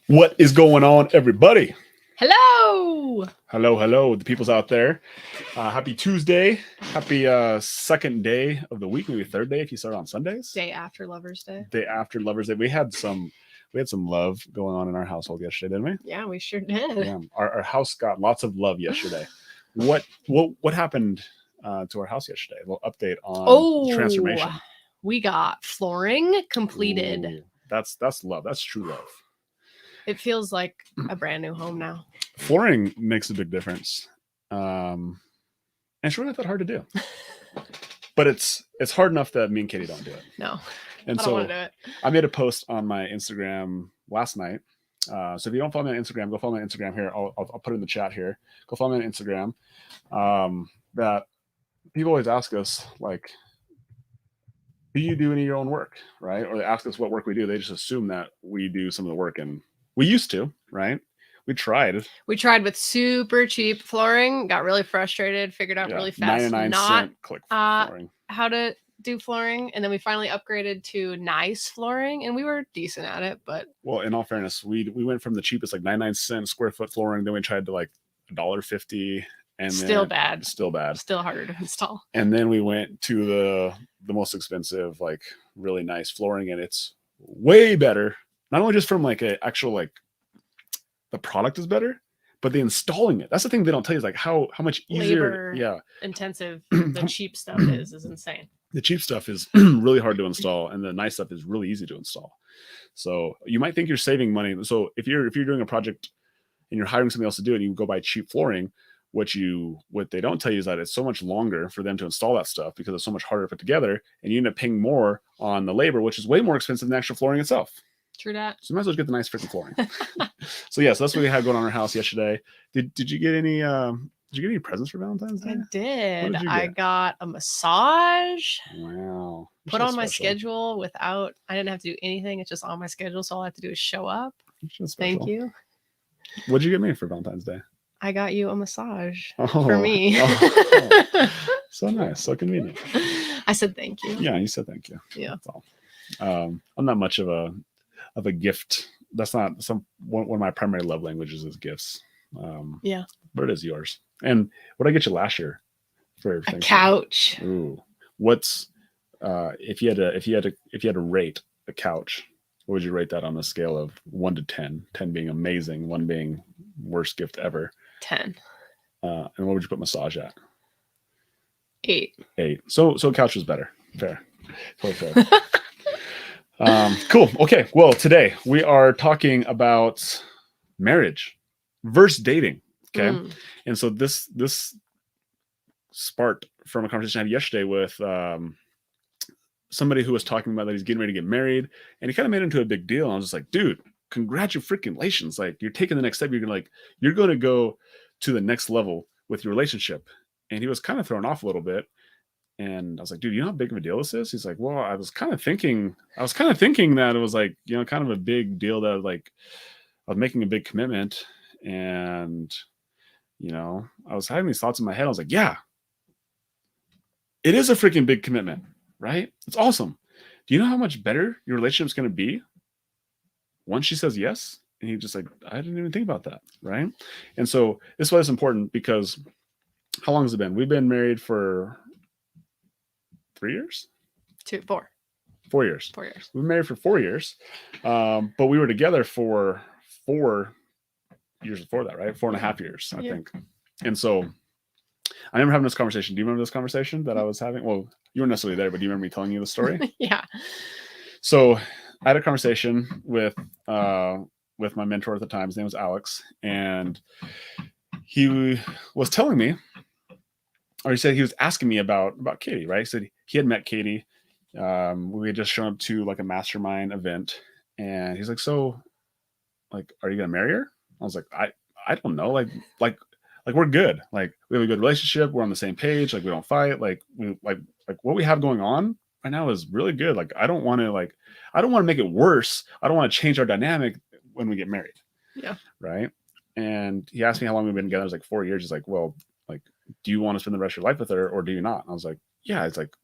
What is going on, everybody? Hello. Hello, the peoples out there. Happy Tuesday. Happy second day of the week, maybe third day if you start on Sundays. Day after Lover's Day. Day after Lover's Day. We had some love going on in our household yesterday, didn't we? Yeah, we sure did. Yeah, our house got lots of love yesterday. What happened to our house yesterday? A little update on transformation. We got flooring completed. Ooh, that's love. That's true love. It feels like a brand new home now. Flooring makes a big difference. And it's really not that hard to do. But it's hard enough that me and Katie don't do it. No. And I don't so want to do it. I made a post on my Instagram last night. So if you don't follow me on Instagram, go follow me on Instagram here. I'll put it in the chat here. Go follow me on Instagram. That people always ask us, like, do you do any of your own work, right? Or they ask us what work we do. They just assume that we do some of the work, and we used to, right? We tried. We tried with super cheap flooring, got really frustrated, figured out really fast 99-cent click flooring. How to do flooring, and then we finally upgraded to nice flooring, and we were decent at it. But well, in all fairness, we went from the cheapest, like 99-cent square foot flooring, then we tried to like $1.50, and still bad, still harder to install. And then we went to the most expensive, like really nice flooring, and it's way better. Not only just from like a actual, like, the product is better, but the installing it. That's the thing they don't tell you, is like how much easier, labor intensive the cheap stuff is insane. The cheap stuff is really hard to install, and the nice stuff is really easy to install. So you might think you're saving money. So if you're doing a project and you're hiring somebody else to do it, and you go buy cheap flooring, what they don't tell you is that it's so much longer for them to install that stuff because it's so much harder to put together, and you end up paying more on the labor, which is way more expensive than the actual flooring itself. True that. So you might as well get the nice freaking flooring. So yeah, so that's what we had going on in our house yesterday. Did you get any presents for Valentine's Day? I did. I got a massage. Wow. Put on my schedule without, I didn't have to do anything. It's just on my schedule. So all I have to do is show up. Thank you. What'd you get me for Valentine's Day? I got you a massage for me. So nice. So convenient. I said thank you. Yeah, you said thank you. Yeah. That's all. I'm not much of a gift. That's not one of my primary love languages is gifts. Yeah. But it is yours. And what did I get you last year for a couch? Ooh. What's if you had to rate a couch, what would you rate that on a scale of 1 to 10? 10 being amazing, 1 being worst gift ever. 10. And what would you put massage at? 8. 8. So couch was better. Fair. Totally fair. Cool. Okay. Well, today we are talking about marriage versus dating. Okay. And so this sparked from a conversation I had yesterday with somebody who was talking about that he's getting ready to get married, and he kind of made it into a big deal. And I was just like, dude, congratulations. Like, you're taking the next step. You're going to go to the next level with your relationship. And he was kind of thrown off a little bit. And I was like, dude, you know how big of a deal this is? He's like, well, I was kind of thinking that it was like, kind of a big deal that like I was making a big commitment. And, I was having these thoughts in my head. I was like, yeah, it is a freaking big commitment, right? It's awesome. Do you know how much better your relationship's going to be once she says yes? And he just like, I didn't even think about that, right? And so this is why it's important, because how long has it been? We've been married for 3 years? 4. 4 years. 4 years. We've been married for 4 years. But we were together for 4 years before that, right? 4.5 years, I think. And so I remember having this conversation. Do you remember this conversation that I was having? Well, you weren't necessarily there, but do you remember me telling you the story? Yeah. So I had a conversation with my mentor at the time. His name was Alex. And he was telling me, or he said he was asking me about Katie, right? He said he had met Katie. We had just shown up to like a mastermind event, and he's like, so, like, are you gonna marry her? I was like, I don't know. Like we're good. Like, we have a good relationship. We're on the same page. Like, we don't fight. Like what we have going on right now is really good. Like, I don't want to make it worse. I don't want to change our dynamic when we get married. Yeah. Right. And he asked me how long we've been together. I was like, 4 years. He's like, well, like, do you want to spend the rest of your life with her, or do you not? And I was like, yeah. It's like,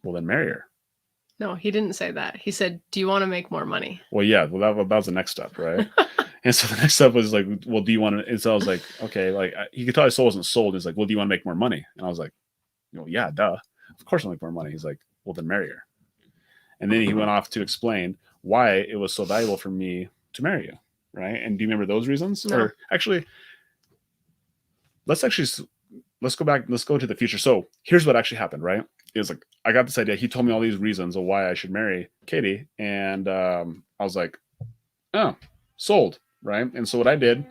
Well, then marry her. No, he didn't say that. He said, "Do you want to make more money?" Well, yeah, well, that was the next step, right? And so the next step was like, well, do you want to? And so I was like, okay, like he could tell his soul wasn't sold. He's like, well, do you want to make more money? And I was like, yeah, duh, of course I'll make more money. He's like, well, then marry her. And then he went off to explain why it was so valuable for me to marry you, right? And do you remember those reasons? No. Or actually, let's go back. Let's go to the future. So here's what actually happened, right? It was like I got this idea. He told me all these reasons of why I should marry Katie, and I was like, oh, sold, right? And so what I did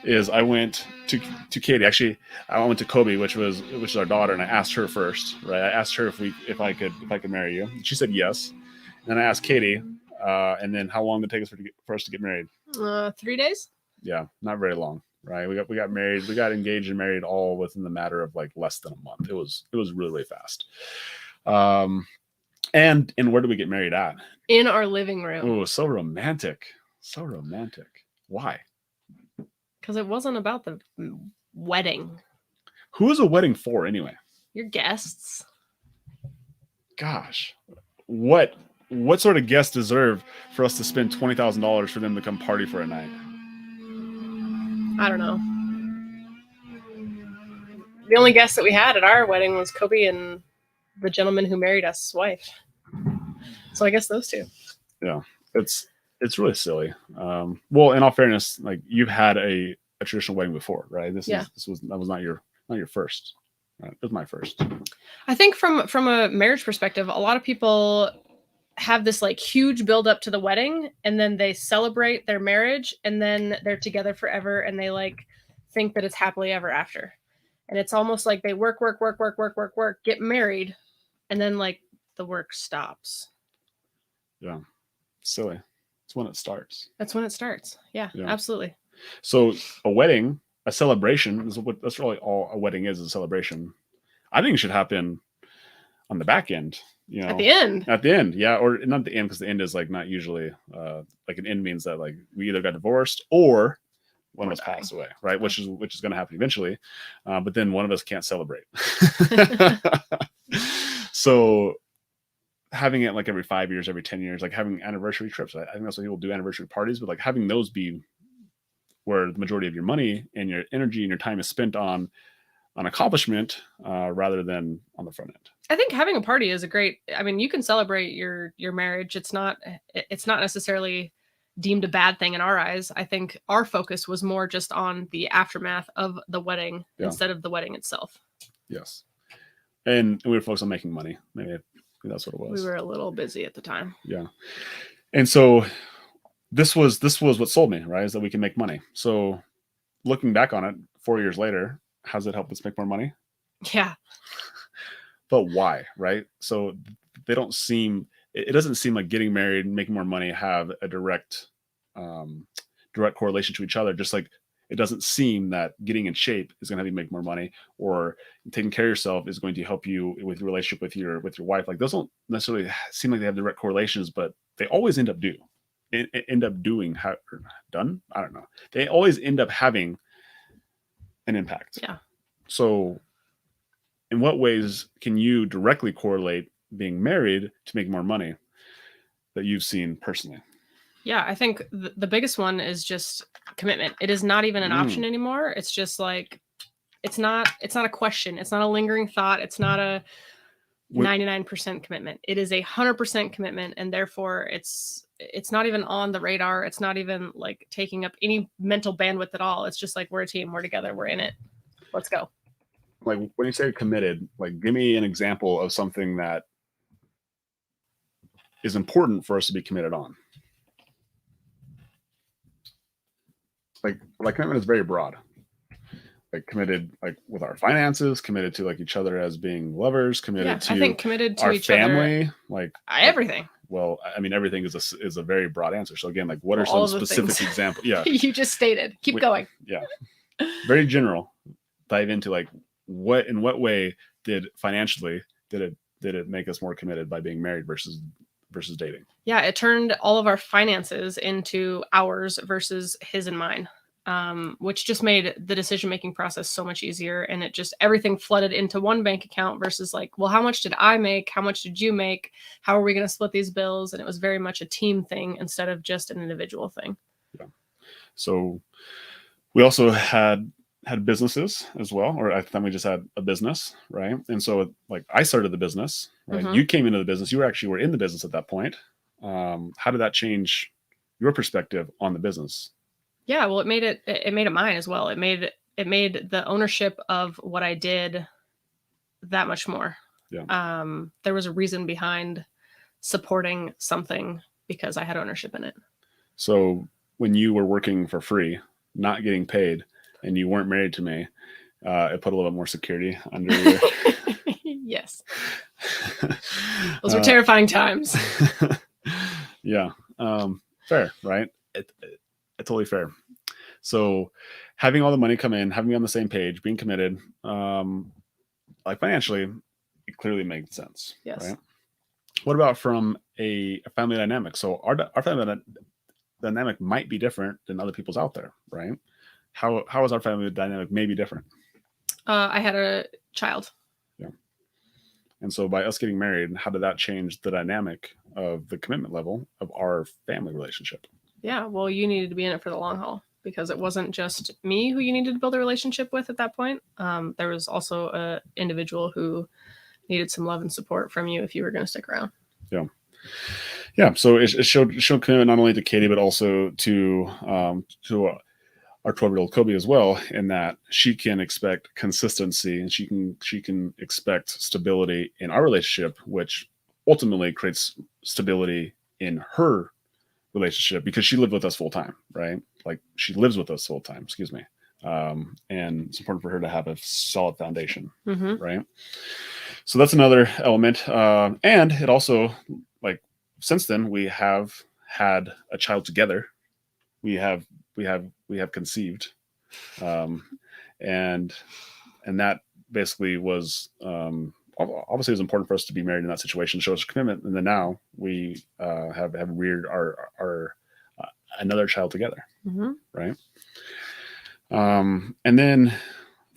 is I went to Katie. Actually, I went to Kobe, which is our daughter, and I asked her first, right? I asked her if I could marry you. She said yes. And then I asked Katie, and then how long did it take us for us to get married? 3 days. Yeah, not very long, right? We got married, we got engaged and married all within the matter of like less than a month. It was really, really fast. And where did we get married at? In our living room. Oh, so romantic. So romantic. Why? Because it wasn't about the wedding. Who is a wedding for anyway? Your guests. Gosh, what sort of guests deserve for us to spend $20,000 for them to come party for a night? I don't know. The only guest that we had at our wedding was Kobe and the gentleman who married us' wife. So I guess those two. Yeah, it's really silly. Well, in all fairness, like you've had a traditional wedding before, right? That was not your first. Right? It was my first. I think from a marriage perspective, a lot of people have this like huge build up to the wedding, and then they celebrate their marriage, and then they're together forever, and they like think that it's happily ever after. And it's almost like they work, get married, and then like the work stops. Yeah, silly. It's when it starts. That's when it starts. Yeah. Absolutely. So a wedding, a celebration, that's really all a wedding is a celebration. I think it should happen on the back end. At the end, yeah, or not the end, because the end is like not usually like an end means that like we either got divorced or one of us passed away, right? Which is going to happen eventually, but then one of us can't celebrate. So having it like every 5 years, every 10 years, like having anniversary trips. I think that's what people do, anniversary parties, but like having those be where the majority of your money and your energy and your time is spent on accomplishment rather than on the front end. I think having a party is you can celebrate your marriage. It's not necessarily deemed a bad thing in our eyes. I think our focus was more just on the aftermath of the wedding instead of the wedding itself. Yes. And we were focused on making money. Maybe that's what it was. We were a little busy at the time. Yeah. And so this was what sold me, right? Is that we can make money. So looking back on it 4 years later, how's it help us make more money? Yeah. But why, right? So it doesn't seem like getting married and making more money have a direct correlation to each other. Just like it doesn't seem that getting in shape is going to help you make more money, or taking care of yourself is going to help you with your relationship with your wife. Like those don't necessarily seem like they have direct correlations, but they always end up doing. I don't know. They always end up having an impact. Yeah. So in what ways can you directly correlate being married to make more money that you've seen personally? Yeah, I think the biggest one is just commitment. It is not even an option anymore. It's just like, it's not a question. It's not a lingering thought. It's not a 99% commitment. It is 100% commitment. And therefore it's not even on the radar. It's not even like taking up any mental bandwidth at all. It's just like, we're a team, we're together, we're in it. Let's go. Like when you say committed, like give me an example of something that is important for us to be committed on. Like commitment is very broad. Like committed, like with our finances, committed to like each other as being lovers, committed to, I think committed to our each family, other, like everything. Well, I mean, everything is a very broad answer. So again, like what are some specific examples? Yeah, you just stated. Keep going. Yeah, very general. Dive into like in what way did it make us more committed by being married versus dating? Yeah, it turned all of our finances into ours versus his and mine. which just made the decision making process so much easier. And it just everything flooded into one bank account versus like, well, how much did I make? How much did you make? How are we going to split these bills? And it was very much a team thing instead of just an individual thing. Yeah. So we also had businesses as well, or at the time we just had a business, right? And so like I started the business, right? You came into the business. You were in the business at that point. How did that change your perspective on the business? Yeah, well, it made it mine as well. It made the ownership of what I did that much more. Yeah. There was a reason behind supporting something because I had ownership in it. So when you were working for free, not getting paid, and you weren't married to me, it put a little bit more security under your. Yes. Those were terrifying times. Yeah. Fair, right? It totally fair. So having all the money come in, having me on the same page, being committed, like financially, it clearly made sense. Yes. Right. What about from a family dynamic? So our family dynamic might be different than other people's out there, right? How is our family dynamic maybe different? I had a child. Yeah. And so by us getting married, how did that change the dynamic of the commitment level of our family relationship? Yeah, well, you needed to be in it for the long haul because it wasn't just me who you needed to build a relationship with at that point. There was also an individual who needed some love and support from you if you were going to stick around. Yeah. Yeah. So it showed commitment not only to Katie, but also to our 12-year-old Kobe as well, in that she can expect consistency and she can expect stability in our relationship, which ultimately creates stability in her relationship because she lived with us full time, right? Like she lives with us full time, excuse me. And it's important for her to have a solid foundation, right? So that's another element. And it also, like, since then we have had a child together. We have conceived, and that basically was obviously it was important for us to be married in that situation, show us commitment, and then now we have reared our another child together, right? And then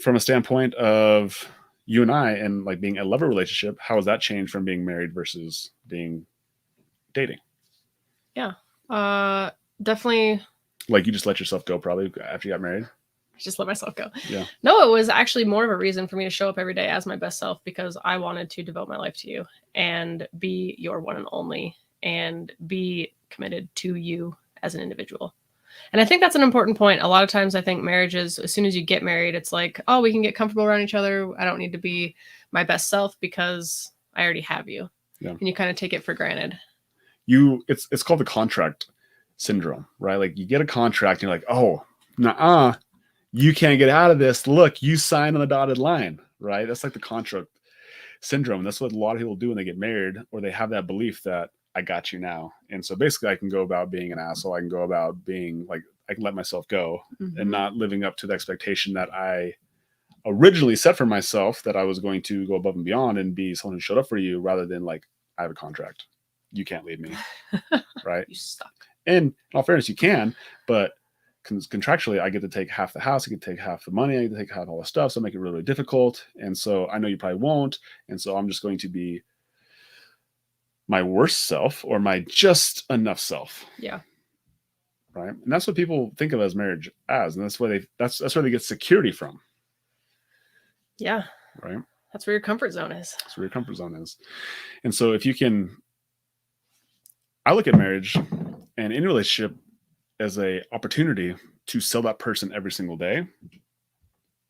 from a standpoint of you and I and like being a lover relationship, how has that changed from being married versus being dating? Yeah, definitely. Like you just let yourself go probably after you got married. Just let myself go. Yeah. No, it was actually more of a reason for me to show up every day as my best self because I wanted to devote my life to you and be your one and only and be committed to you as an individual. And I think that's an important point. A lot of times I think marriages, as soon as you get married, it's like, oh, we can get comfortable around each other. I don't need to be my best self because I already have you. Yeah. And you kind of take it for granted. It's called the contract syndrome, right? Like you get a contract and you're like, oh, nah, you can't get out of this. Look, you signed on the dotted line, right? That's like the contract syndrome. That's what a lot of people do when they get married, or they have that belief that I got you now. And so basically I can go about being an asshole. I can go about being like, I can let myself go and not living up to the expectation that I originally set for myself, that I was going to go above and beyond and be someone who showed up for you, rather than like, I have a contract. You can't leave me. Right. You suck. And in all fairness, you can, but contractually, I get to take half the house. I get to take half the money. I get to take half all the stuff. So make it really, really difficult. And so I know you probably won't. And so I'm just going to be my worst self or my just enough self. Yeah. Right. And that's what people think of as marriage as. And that's where that's where they get security from. Yeah. Right. That's where your comfort zone is. That's where your comfort zone is. And so if you can, I look at marriage and any relationship as a opportunity to sell that person every single day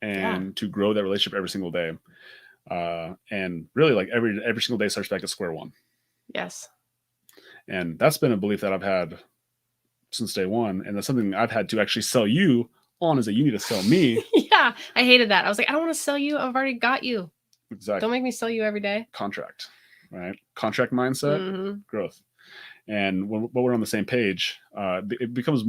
and to grow that relationship every single day. And really like every single day starts back at square one. Yes. And that's been a belief that I've had since day one. And that's something I've had to actually sell you on, is that you need to sell me. Yeah. I hated that. I was like, I don't want to sell you. I've already got you. Exactly. Don't make me sell you every day. Contract, right? Contract mindset, growth. And when we're on the same page, it becomes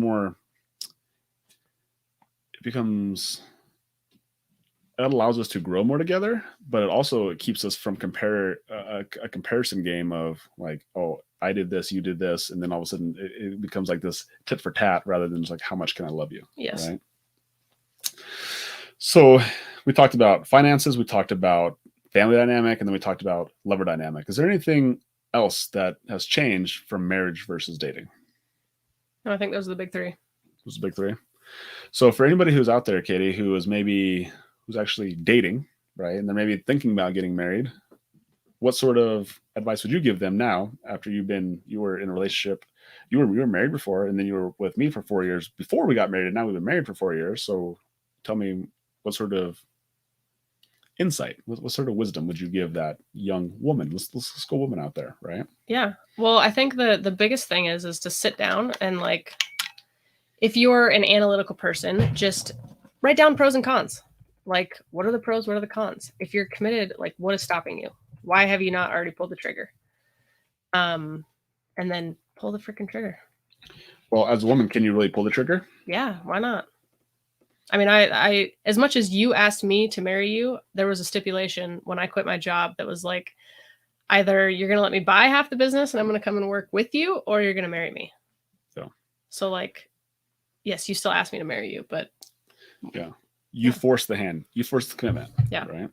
it allows us to grow more together, but it also keeps us from a comparison game of like, oh, I did this, you did this. And then all of a sudden it becomes like this tit for tat rather than just like, how much can I love you? Yes. Right? So we talked about finances, we talked about family dynamic, and then we talked about lover dynamic. Is there anything else that has changed from marriage versus dating? No, I think those are the big three. Those are the big three. So for anybody who's out there, Katie, who's actually dating, right, and they're maybe thinking about getting married, what sort of advice would you give them now after you were in a relationship? You were married before, and then you were with me for 4 years before we got married, and now we've been married for 4 years. So tell me, what sort of insight, what sort of wisdom would you give that young woman? Let's go woman out there, right? Yeah. Well, I think the biggest thing is to sit down and, like, if you're an analytical person, just write down pros and cons. Like, what are the pros? What are the cons? If you're committed, like, what is stopping you? Why have you not already pulled the trigger? And then pull the freaking trigger. Well, as a woman, can you really pull the trigger? Yeah, why not? I mean, I as much as you asked me to marry you, there was a stipulation when I quit my job that was like, either you're going to let me buy half the business and I'm going to come and work with you, or you're going to marry me. So like, yes, you still asked me to marry you, but yeah, you forced the hand, you forced the commitment. Yeah. Right.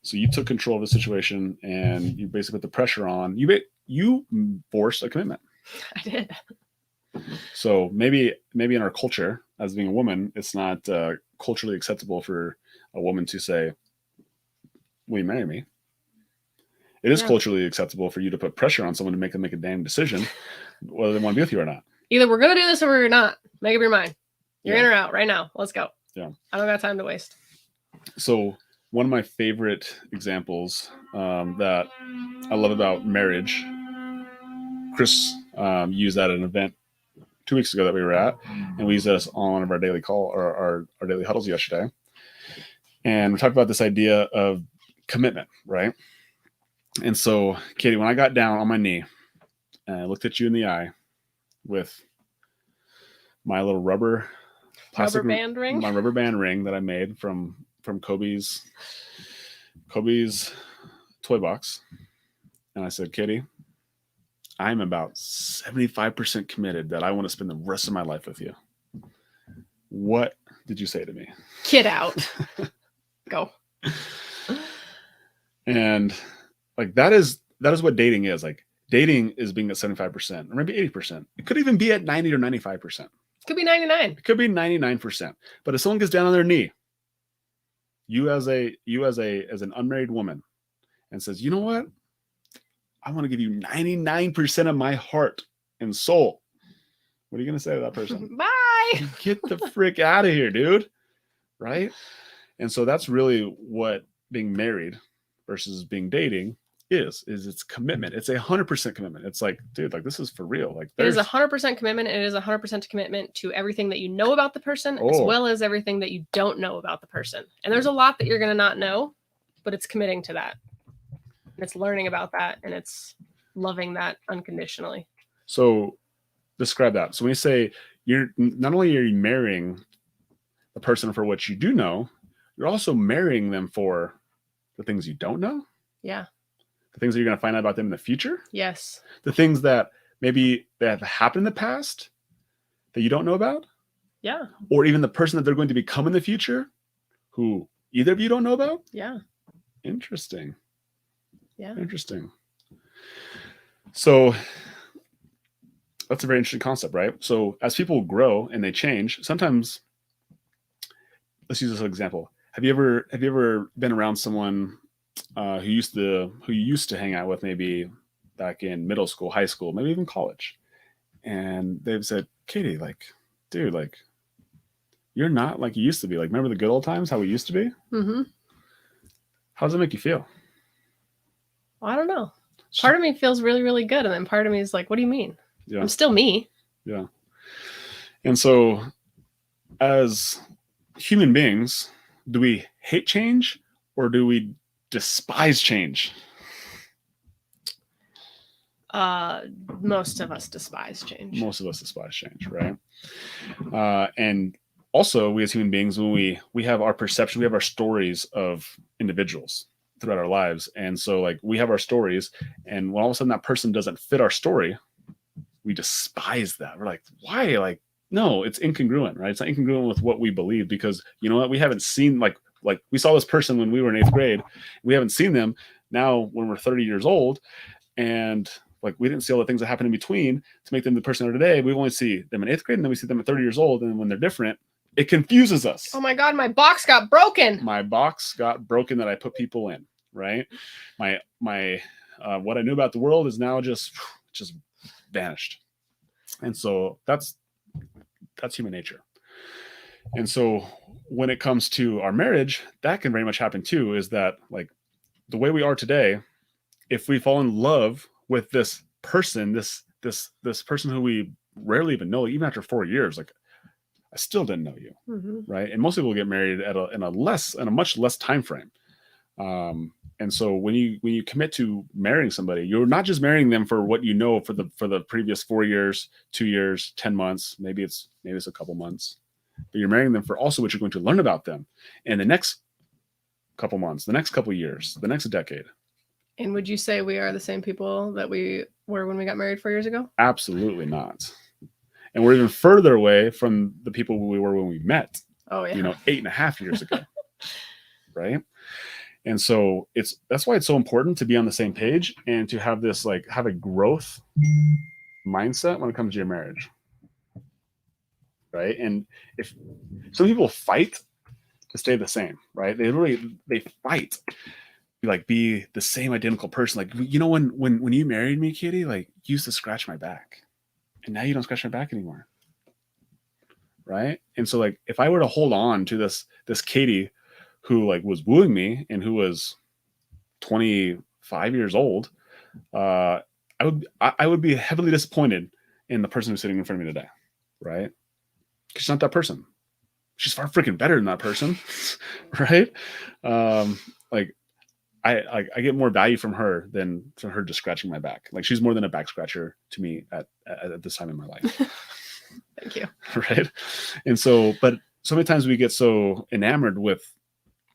So you took control of the situation and you basically put the pressure on. You forced a commitment. I did. So maybe in our culture, as being a woman, it's not culturally acceptable for a woman to say, "Will you marry me?" It is culturally acceptable for you to put pressure on someone to make them make a damn decision whether they want to be with you or not. Either we're gonna do this or we're not. Make up your mind. You're in or out right now. Let's go. Yeah. I don't got time to waste. So one of my favorite examples that I love about marriage, Chris used that at an event 2 weeks ago that we were at, and we used this on one of our daily call or our daily huddles yesterday. And we talked about this idea of commitment, right? And so, Katie, when I got down on my knee and I looked at you in the eye with my little rubber band ring, my rubber band ring that I made from Kobe's toy box, and I said, Katie, I'm about 75% committed that I want to spend the rest of my life with you. What did you say to me? Get out. Go. And like that is what dating is. Like dating is being at 75% or maybe 80%. It could even be at 90 or 95%. It could be 99. It could be 99%. But if someone gets down on their knee, you as an unmarried woman, and says, you know what? I want to give you 99% of my heart and soul. What are you going to say to that person? Bye. Get the frick out of here, dude. Right? And so that's really what being married versus being dating is it's commitment. It's 100% commitment. It's like, dude, like this is for real. Like it is 100% commitment. It is 100% commitment to everything that you know about the person, as well as everything that you don't know about the person. And there's a lot that you're going to not know, but it's committing to that. And it's learning about that, and it's loving that unconditionally. So describe that. So when you say you're not only are you marrying the person for what you do know, you're also marrying them for the things you don't know. Yeah. The things that you're going to find out about them in the future. Yes. The things that maybe that have happened in the past that you don't know about. Yeah. Or even the person that they're going to become in the future who either of you don't know about. Yeah. Interesting. Yeah. Interesting. So that's a very interesting concept, right? So as people grow and they change, sometimes, let's use this example. Have you ever been around someone who you used to hang out with, maybe back in middle school, high school, maybe even college, and they've said, Katie, like, dude, like, you're not like you used to be. Like, remember the good old times, how we used to be? Mm-hmm. How does it make you feel? Well, I don't know. Part of me feels really, really good, and then part of me is like, what do you mean? Yeah. I'm still me. Yeah. And so as human beings, do we hate change or do we despise change? Most of us despise change. Most of us despise change, right? And also, we as human beings, when we have our perception, we have our stories of individuals throughout our lives. And so, like, we have our stories, and when all of a sudden that person doesn't fit our story, we despise that. We're like, why? Like, No, it's incongruent, right? It's not incongruent with what we believe, because you know what? We haven't seen, like we saw this person when we were in 8th grade. We haven't seen them now when we're 30 years old, and like we didn't see all the things that happened in between to make them the person they are today. We only see them in 8th grade, and then we see them at 30 years old, and when they're different, it confuses us. Oh my God, my box got broken. My box got broken that I put people in, right? My what I knew about the world is now just vanished. And so that's human nature. And so when it comes to our marriage, that can very much happen too, is that like the way we are today, if we fall in love with this person, this person who we rarely even know, even after 4 years, like I still didn't know you, right? And most people get married in a much less time frame. And so when you commit to marrying somebody, you're not just marrying them for what you know for the previous 4 years, 2 years, 10 months, maybe it's a couple months, but you're marrying them for also what you're going to learn about them in the next couple months, the next couple years, the next decade. And would you say we are the same people that we were when we got married 4 years ago? Absolutely not. And we're even further away from the people we were when we met. Oh yeah. 8.5 years ago. Right. And so that's why it's so important to be on the same page and to have this, like, have a growth mindset when it comes to your marriage. Right. And if some people fight to stay the same, right? They fight to be the same identical person. Like, when you married me, Katie, like, you used to scratch my back, and now you don't scratch my back anymore. Right. And so, like, if I were to hold on to this Katie who was wooing me and who was 25 years old, I would be heavily disappointed in the person who's sitting in front of me today. Right. Because she's not that person. She's far freaking better than that person. Right. I get more value from her than from her just scratching my back. Like, she's more than a back scratcher to me at this time in my life. Thank you. Right. And so, but so many times we get so enamored with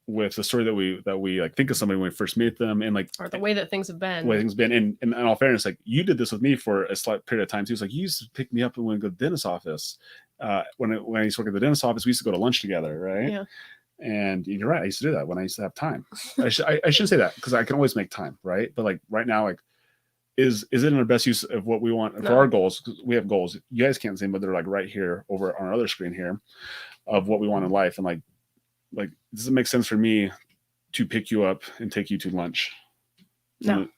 the story that we like think of somebody when we first meet them, and or the way that things have been. And in all fairness, like, you did this with me for a slight period of time too. It's like, you used to pick me up when we go to the dentist's office. When I used to work at the dentist's office, we used to go to lunch together, right? Yeah. And you're right. I used to do that when I used to have time. I shouldn't say that, because I can always make time, right? But like right now, like, is it in our best use of what we want for our goals? Because we have goals. You guys can't see them, but they're like right here over on our other screen here of what we want in life. And like, does it make sense for me to pick you up and take you to lunch? No,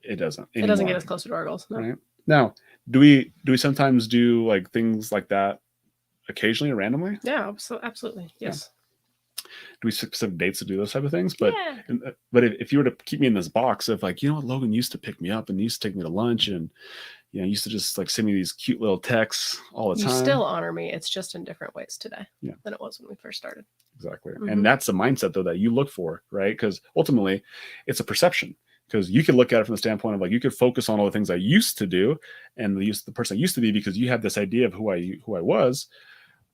it doesn't. It doesn't get us closer to our goals. No. Right? Now, do we sometimes do like things like that occasionally or randomly? Yeah, absolutely. Yes. Yeah. Do we specific dates to do those type of things? But but if you were to keep me in this box of like, Logan used to pick me up and used to take me to lunch, and used to just like send me these cute little texts all the time. You still honor me. It's just in different ways today than it was when we first started. Exactly. And that's the mindset though that you look for, right? Because ultimately it's a perception. Because you could look at it from the standpoint of like, you could focus on all the things I used to do and the person I used to be, because you have this idea of who I was.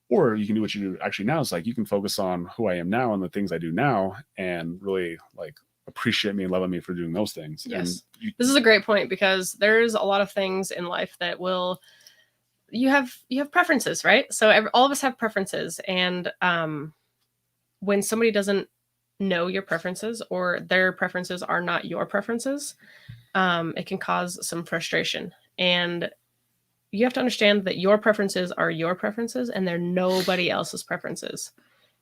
Or you can do what you do actually now. Is like, you can focus on who I am now and the things I do now, and really like appreciate me and love me for doing those things. Yes. This is a great point, because there's a lot of things in life that you have preferences, right? So all of us have preferences. And when somebody doesn't know your preferences, or their preferences are not your preferences, it can cause some frustration. And you have to understand that your preferences are your preferences, and they're nobody else's preferences.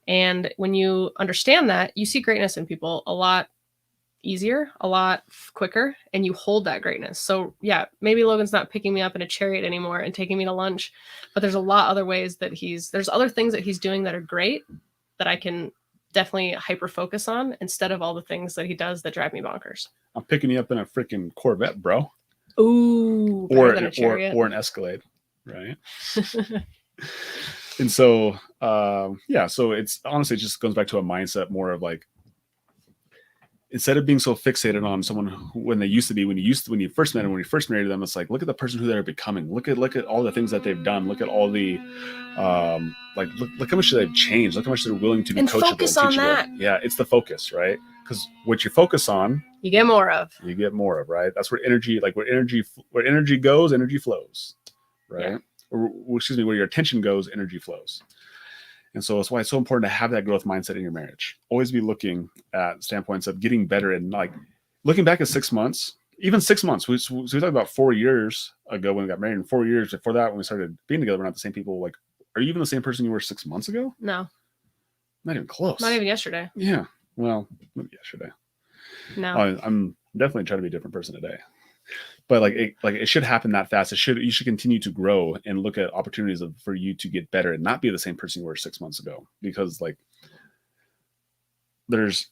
And when you understand that, you see greatness in people a lot easier, a lot quicker, and you hold that greatness. So yeah, maybe Logan's not picking me up in a chariot anymore and taking me to lunch, but there's a lot other ways that there's other things that he's doing that are great that I can definitely hyper focus on, instead of all the things that he does that drive me bonkers. I'm picking you up in a freaking Corvette, bro. Ooh, or an Escalade, right? And so so it's honestly, it just goes back to a mindset more of like, instead of being so fixated on someone when they used to be, when you first met them, when you first married them, it's like, look at the person who they're becoming. Look at all the things that they've done. Look at all the look how much they've changed. Look how much they're willing to be coachable. Focus on that. Yeah, it's the focus, right? Because what you focus on, you get more of. Right? That's where energy, where energy goes, energy flows, right? Yeah. excuse me, where your attention goes, energy flows. And so that's why it's so important to have that growth mindset in your marriage. Always be looking at standpoints of getting better, and like looking back at 6 months, even 6 months. We talked about 4 years ago when we got married, and 4 years before that when we started being together. We're not the same people. Like, are you even the same person you were 6 months ago? No, Not even close. not even yesterday. Yeah. Well, maybe yesterday. No. I'm definitely trying to be a different person today. But it should happen that fast. You should continue to grow and look at opportunities for you to get better and not be the same person you were 6 months ago. Because like there's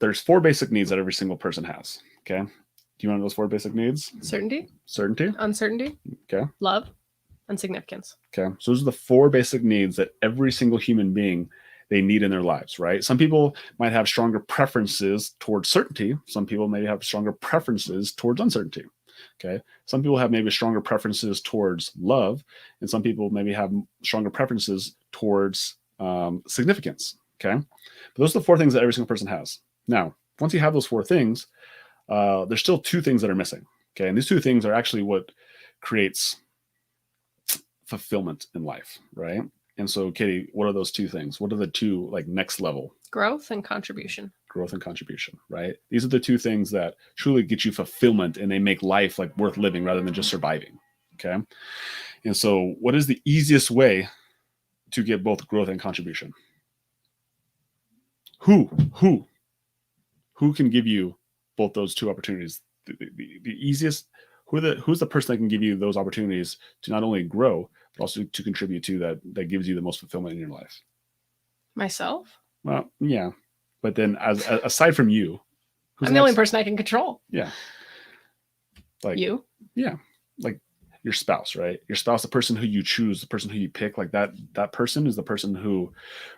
4 basic needs that every single person has. Okay. Do you want those 4 basic needs? Certainty, Certainty. uncertainty, Okay. love, and significance. Okay. So those are the 4 basic needs that every single human being they need in their lives, right? Some people might have stronger preferences towards certainty. Some people maybe have stronger preferences towards uncertainty. Okay. Some people have maybe stronger preferences towards love, and some people maybe have stronger preferences towards significance. Okay. But those are the 4 things that every single person has. Now, once you have those 4 things, there's still 2 things that are missing. Okay. And these 2 things are actually what creates fulfillment in life, right? And so, Katie, what are those 2 things? What are the 2 like next level? Growth and contribution. Growth and contribution, right? These are the 2 things that truly get you fulfillment, and they make life like worth living rather than just surviving. Okay. And so what is the easiest way to get both growth and contribution? Who can give you both those 2 opportunities? The easiest, who's the person that can give you those opportunities to not only grow, but also to contribute to that gives you the most fulfillment in your life? Myself? Well, yeah. But then aside from you, I'm the only person I can control. Yeah. Like you. Yeah. Like your spouse, right? Your spouse, the person who you choose, the person who you pick, like that person is the person who,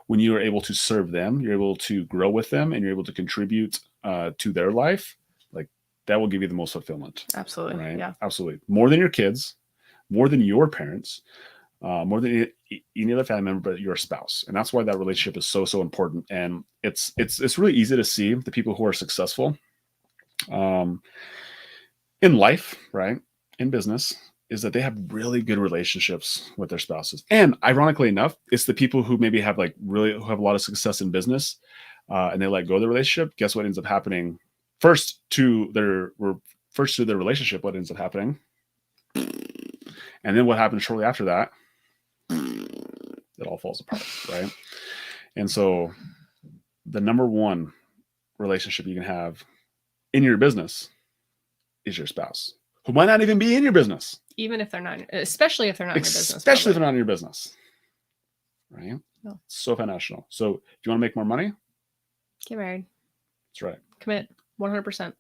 when you are able to serve them, you're able to grow with them, and you're able to contribute to their life. Like that will give you the most fulfillment. Absolutely. Right? Yeah. Absolutely. More than your kids, more than your parents, more than any other family member, but your spouse. And that's why that relationship is so important. And it's really easy to see the people who are successful in life, right? In business, is that they have really good relationships with their spouses. And ironically enough, it's the people who maybe have who have a lot of success in business and they let go of the relationship. Guess what ends up happening? First to their relationship, what ends up happening? And then what happens shortly after that? It all falls apart, right? And so the number 1 relationship you can have in your business is your spouse, who might not even be in your business. Even if they're not, especially if they're not in your business. Especially if they're not in your business, right? No. So foundational. So do you want to make more money? Get married. That's right. Commit 100%.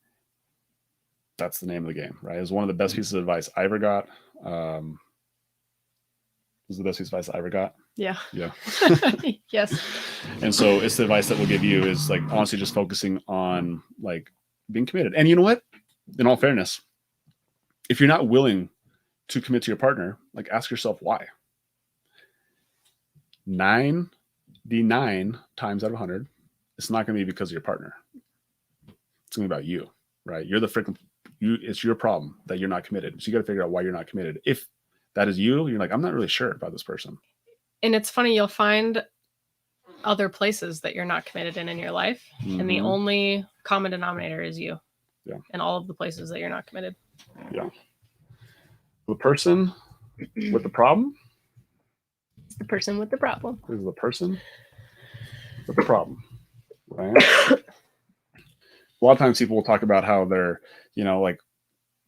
That's the name of the game, right? It's one of the best pieces of advice I ever got. It was the best piece of advice I ever got. Yeah. Yeah. Yes. And so it's the advice that we'll give you is like honestly just focusing on like being committed. And you know what? In all fairness, if you're not willing to commit to your partner, like ask yourself why. 99 times out of 100, it's not going to be because of your partner. It's going to be about you, right? You're the freaking it's your problem that you're not committed. So you got to figure out why you're not committed. If that is you, you're like, I'm not really sure about this person. And it's funny, you'll find other places that you're not committed in your life. And the only common denominator is you. Yeah. And all of the places that you're not committed. Yeah. The person with the problem It's the person with the problem. is the person with the problem, right? A lot of times people will talk about how they're, like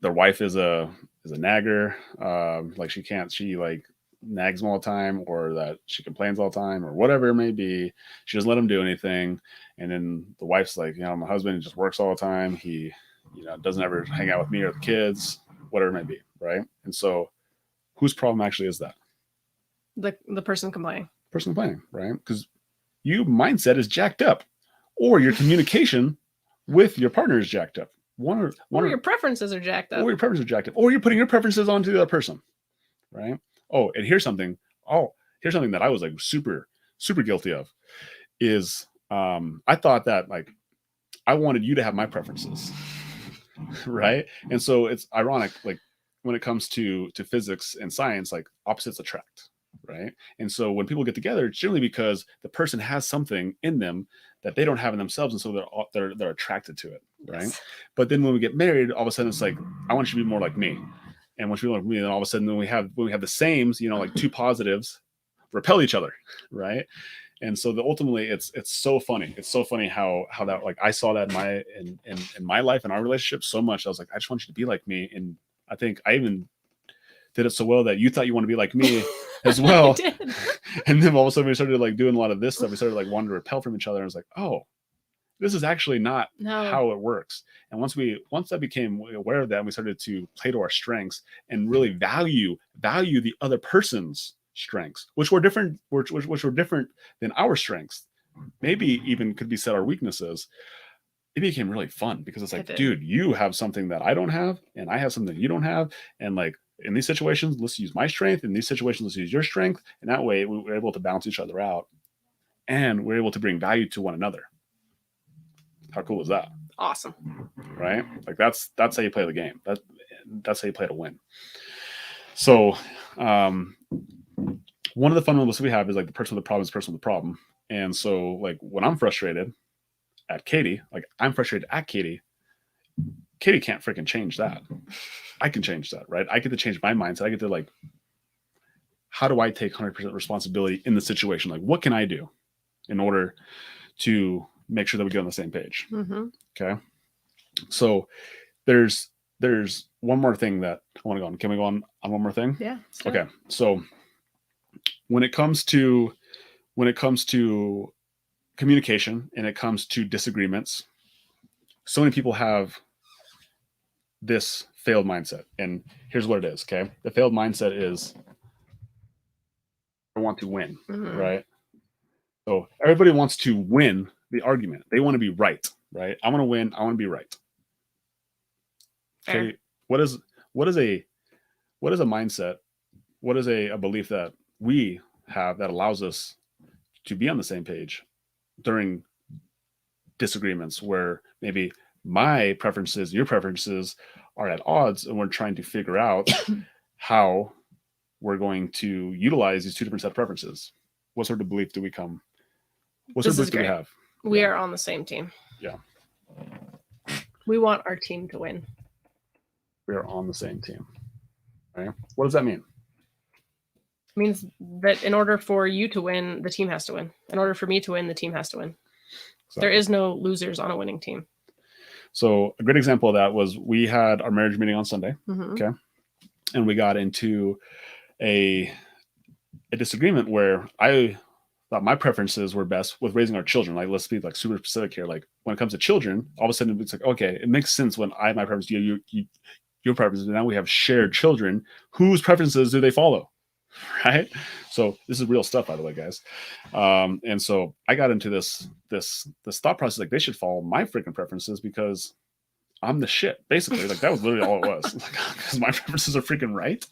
their wife is a nagger. Like she like nags them all the time, or that she complains all the time, or whatever it may be. She doesn't let him do anything. And then the wife's like, my husband just works all the time. He, doesn't ever hang out with me or the kids, whatever it may be. Right. And so whose problem actually is that? The person complaining. Person complaining, right? Because your mindset is jacked up, or your communication with your partner is jacked up. Or your preferences are jacked up. Or your preferences are jacked up. Or you're putting your preferences onto the other person, right? Oh, and here's something that I was like super, super guilty of is I thought that like I wanted you to have my preferences, right? And so it's ironic. Like when it comes to physics and science, like opposites attract, right? And so when people get together, it's generally because the person has something in them that they don't have in themselves, and so they're attracted to it, right? Yes. But then when we get married, all of a sudden it's like, I want you to be more like me, and once you be like me, then all of a sudden when we have the same, like two positives repel each other, right? And so ultimately it's so funny. It's so funny how that, like, I saw that in my life and our relationship so much. I was like, I just want you to be like me. And I think I even did it so well that you thought you want to be like me as well. I did. And then all of a sudden we started like doing a lot of this stuff. We started like wanting to repel from each other. And I was like, oh, this is actually not how it works. And once I became aware of that, and we started to play to our strengths and really value the other person's strengths, which were different than our strengths, maybe even could be said our weaknesses. It became really fun because it's like, dude, you have something that I don't have, and I have something you don't have, and like in these situations, let's use my strength. In these situations, let's use your strength, and that way we were able to balance each other out, and we're able to bring value to one another. How cool is that? Awesome. Right? Like that's how you play the game. That's how you play to win. So one of the fundamentals we have is like the person with the problem is the person with the problem. And so like when I'm frustrated at Katie, like I'm frustrated at Katie can't freaking change that. I can change that, right? I get to change my mindset. I get to like, how do I take 100% responsibility in the situation? Like, what can I do in order to make sure that we get on the same page? Mm-hmm. Okay. So there's one more thing that I want to go on. Can we go on one more thing? Yeah. Okay. So when it comes to communication and it comes to disagreements, so many people have this failed mindset. And here's what it is. Okay. The failed mindset is I want to win, right? So everybody wants to win the argument. They want to be right, right? I want to win. I want to be right. Okay. What is a mindset? What is a belief that we have that allows us to be on the same page during disagreements where maybe my preferences, your preferences are at odds, and we're trying to figure out how we're going to utilize these two different set of preferences? What sort of belief do we come? What sort of belief do we have? We are on the same team. Yeah. We want our team to win. We are on the same team. Right? What does that mean? It means that in order for you to win, the team has to win. In order for me to win, the team has to win. Exactly. There is no losers on a winning team. So a great example of that was we had our marriage meeting on Sunday. Mm-hmm. Okay. And we got into a disagreement where I thought my preferences were best with raising our children. Like, let's be like super specific here. Like when it comes to children, all of a sudden it's like, okay, it makes sense when I have my preference, your preferences. And now we have shared children. Whose preferences do they follow? Right. So this is real stuff, by the way, guys. And so I got into this thought process, like they should follow my freaking preferences because I'm the shit, basically. Like that was literally all it was. Like, because my preferences are freaking right.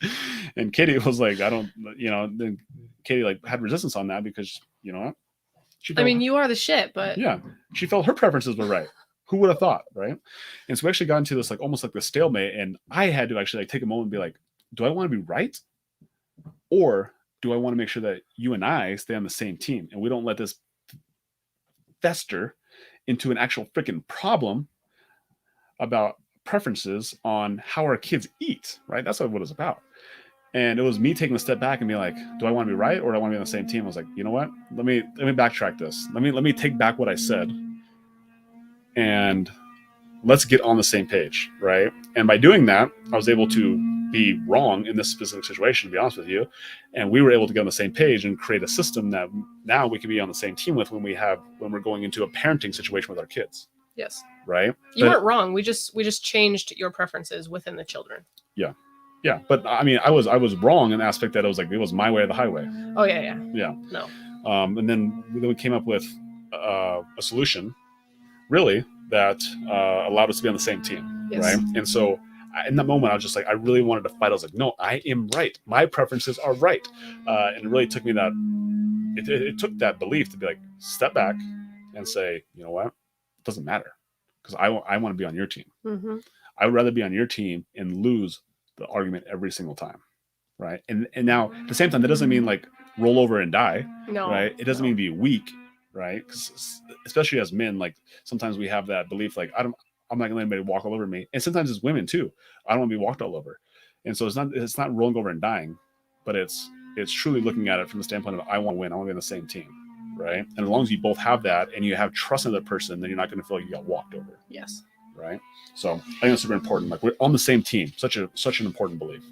And Katie was like, I don't, then Katie like had resistance on that because you know what? You are the shit, but yeah, she felt her preferences were right. Who would have thought, right? And so we actually got into this like almost like the stalemate, and I had to actually like take a moment and be like, do I want to be right? Or do I want to make sure that you and I stay on the same team and we don't let this fester into an actual freaking problem about preferences on how our kids eat, right? That's what it's about. And it was me taking a step back and be like, do I want to be right or do I want to be on the same team? I was like, you know what? Let me backtrack this. Let me take back what I said and let's get on the same page, right? And by doing that, I was able to be wrong in this specific situation, to be honest with you. And we were able to get on the same page and create a system that now we can be on the same team with when we're going into a parenting situation with our kids. Yes. Right? You weren't wrong. We just changed your preferences within the children. Yeah. Yeah. But I mean, I was wrong in the aspect that it was my way or the highway. Oh yeah. Yeah. No. And then we came up with a solution really that allowed us to be on the same team. Yes. Right. And so in that moment, I was just like, I really wanted to fight. I was like, no, I am right. My preferences are right. And it really took me it took that belief to be like, step back and say, you know what? It doesn't matter because I want to be on your team. Mm-hmm. I would rather be on your team and lose the argument every single time, right? And now at the same time, that doesn't mean like roll over and die, No, right? It doesn't no. mean be weak, right? 'Cause especially as men, like sometimes we have that belief, like I'm not gonna let anybody walk all over me, and sometimes it's women too. I don't want to be walked all over, and so it's not rolling over and dying, but it's truly looking at it from the standpoint of I want to win, I want to be on the same team, right? And as long as you both have that and you have trust in the person, then you're not going to feel like you got walked over, Yes. right? So I think that's super important. Like we're on the same team, such an important belief.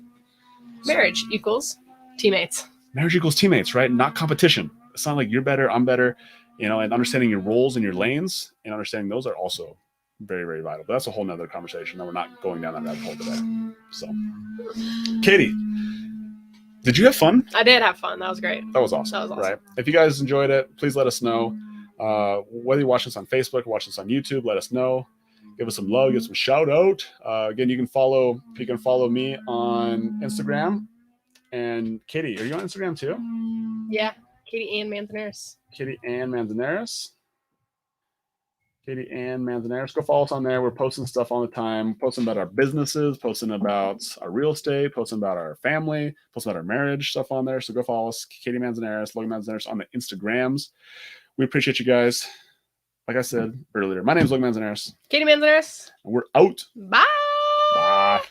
Marriage equals teammates. Marriage equals teammates, right? Not competition. It's not like you're better, I'm better, you know, and understanding your roles and your lanes and understanding those are also very, very vital. But that's a whole nother conversation that we're not going down that rabbit hole today. So, Katie, did you have fun? I did have fun. That was great. That was awesome. That was awesome. Right? If you guys enjoyed it, please let us know. Whether you watch this on Facebook or watch this on YouTube, let us know. Give us some love, give some shout out. Again, you can follow me on Instagram. And Katie, are you on Instagram too? Yeah, Katie Ann Manzanares. Katie Ann Manzanares. Katie Ann Manzanares. Go follow us on there. We're posting stuff all the time. Posting about our businesses, posting about our real estate, posting about our family, posting about our marriage stuff on there. So go follow us, Katie Manzanares, Logan Manzanares on the Instagrams. We appreciate you guys. Like I said earlier, my name is Logan Manzanares. Katie Manzanares. And we're out. Bye. Bye.